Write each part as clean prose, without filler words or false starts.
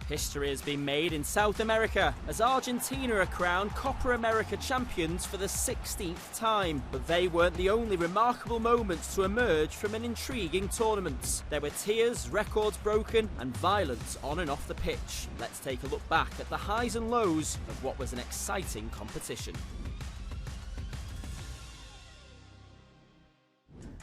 History has been made in South America as Argentina are crowned Copa America champions for the 16th time. But they weren't the only remarkable moments to emerge from an intriguing tournament. There were tears, records broken and violence on and off the pitch. Let's take a look back at the highs and lows of what was an exciting competition.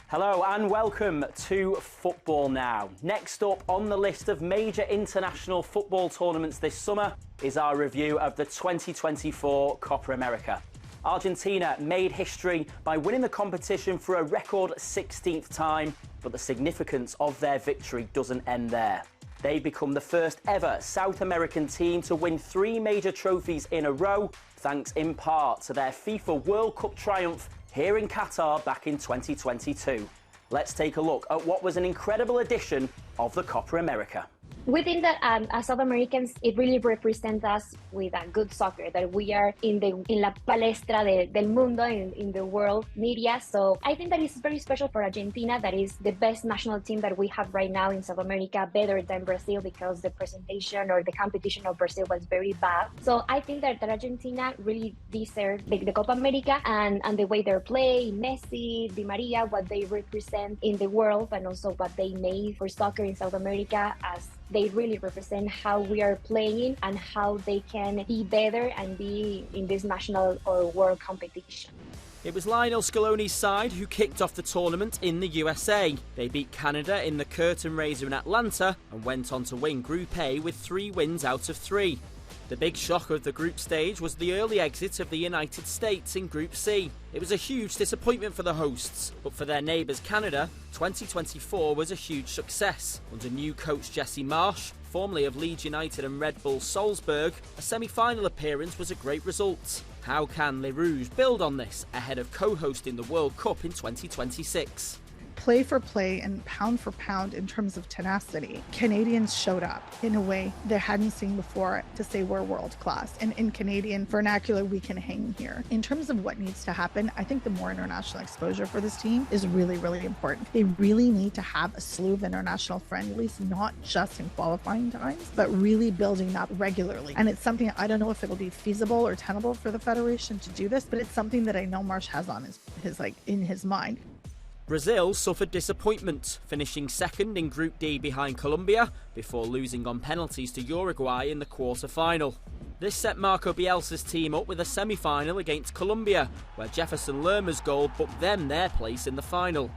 Hello and welcome to Football Now. Next up on the list of major international football tournaments this summer is our review of the 2024 Copa America. Argentina made history by winning the competition for a record 16th time, but the significance of their victory doesn't end there. They've become the first ever South American team to win 3 major trophies in a row, thanks in part to their FIFA World Cup triumph here in Qatar back in 2022. Let's take a look at what was an incredible edition of the Copa America. We think that as South Americans, it really represents us with a good soccer, that we are in la palestra del mundo, in the world media. So I think that it's very special for Argentina. That is the best national team that we have right now in South America, better than Brazil, because the presentation or the competition of Brazil was very bad. So I think that Argentina really deserves the Copa America and the way they play, Messi, Di Maria, what they represent in the world, and also what they made for soccer in South America, as they really represent how we are playing and how they can be better and be in this national or world competition. It was Lionel Scaloni's side who kicked off the tournament in the USA. They beat Canada in the curtain raiser in Atlanta and went on to win Group A with 3 wins out of 3. The big shock of the group stage was the early exit of the United States in Group C. It was a huge disappointment for the hosts, but for their neighbours Canada, 2024 was a huge success. Under new coach Jesse Marsch, formerly of Leeds United and Red Bull Salzburg, a semi-final appearance was a great result. How can Les Rouges build on this ahead of co-hosting the World Cup in 2026? Play for play and pound for pound in terms of tenacity, Canadians showed up in a way they hadn't seen before to say we're world class. And in Canadian vernacular, we can hang here. In terms of what needs to happen, I think the more international exposure for this team is really, really important. They really need to have a slew of international friendlies, not just in qualifying times, but really building up regularly. And it's something, I don't know if it'll be feasible or tenable for the Federation to do this, but it's something that I know Marsch has on in his mind. Brazil suffered disappointment, finishing second in Group D behind Colombia before losing on penalties to Uruguay in the quarter-final. This set Marco Bielsa's team up with a semi-final against Colombia, where Jefferson Lerma's goal booked them their place in the final.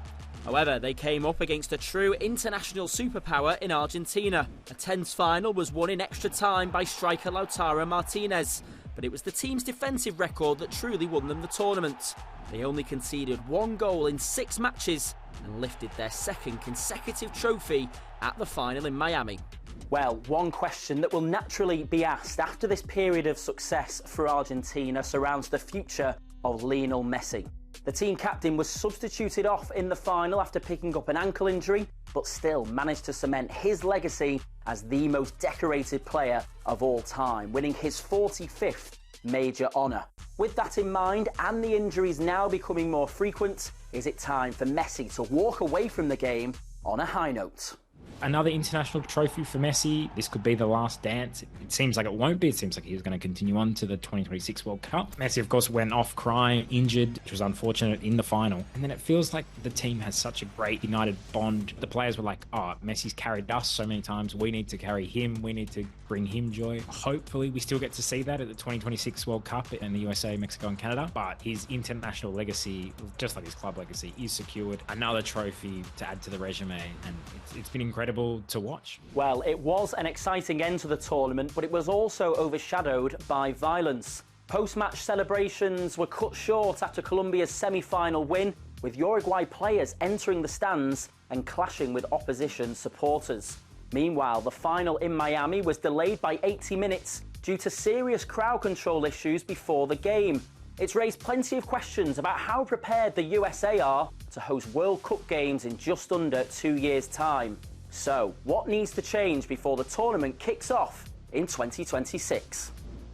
However, they came up against a true international superpower in Argentina. A tense final was won in extra time by striker Lautaro Martinez, but it was the team's defensive record that truly won them the tournament. They only conceded 1 goal in 6 matches and lifted their second consecutive trophy at the final in Miami. Well, one question that will naturally be asked after this period of success for Argentina surrounds the future of Lionel Messi. The team captain was substituted off in the final after picking up an ankle injury, but still managed to cement his legacy as the most decorated player of all time, winning his 45th major honour. With that in mind, and the injuries now becoming more frequent, is it time for Messi to walk away from the game on a high note? Another international trophy for Messi. This could be the last dance. It seems like it won't be. It seems like he's going to continue on to the 2026 World Cup. Messi, of course, went off crying, injured, which was unfortunate in the final. And then it feels like the team has such a great united bond. The players were like, oh, Messi's carried us so many times. We need to carry him. We need to bring him joy. Hopefully, we still get to see that at the 2026 World Cup in the USA, Mexico and Canada. But his international legacy, just like his club legacy, is secured. Another trophy to add to the resume. And it's been incredible to watch. Well, it was an exciting end to the tournament, but it was also overshadowed by violence. Post-match celebrations were cut short after Colombia's semi-final win, with Uruguay players entering the stands and clashing with opposition supporters. Meanwhile, the final in Miami was delayed by 80 minutes due to serious crowd control issues before the game. It's raised plenty of questions about how prepared the USA are to host World Cup games in just under 2 years' time. So, what needs to change before the tournament kicks off in 2026?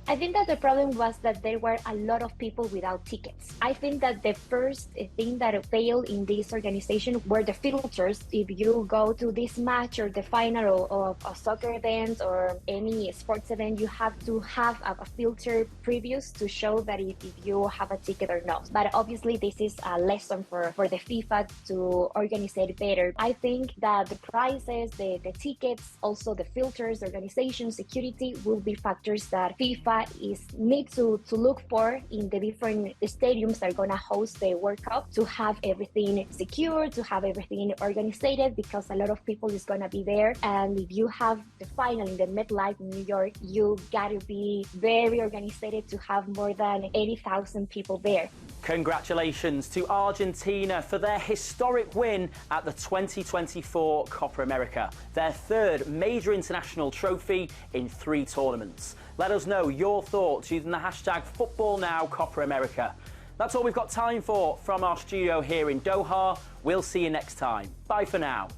I think that the problem was that there were a lot of people without tickets. I think that the first thing that failed in this organization were the filters. If you go to this match or the final of a soccer event or any sports event, you have to have a filter previous to show that if you have a ticket or not. But obviously this is a lesson for the FIFA to organize it better. I think that the prices, the tickets, also the filters, organization, security will be factors that FIFA need to look for in the different stadiums that are going to host the World Cup, to have everything secure, to have everything organized, because a lot of people is going to be there. And if you have the final in the MetLife in New York, you got to be very organized to have more than 80,000 people there. Congratulations to Argentina for their historic win at the 2024 Copa America, their third major international trophy in 3 tournaments. Let us know your thoughts using the hashtag #FootballNowCopaAmerica. That's all we've got time for from our studio here in Doha. We'll see you next time. Bye for now.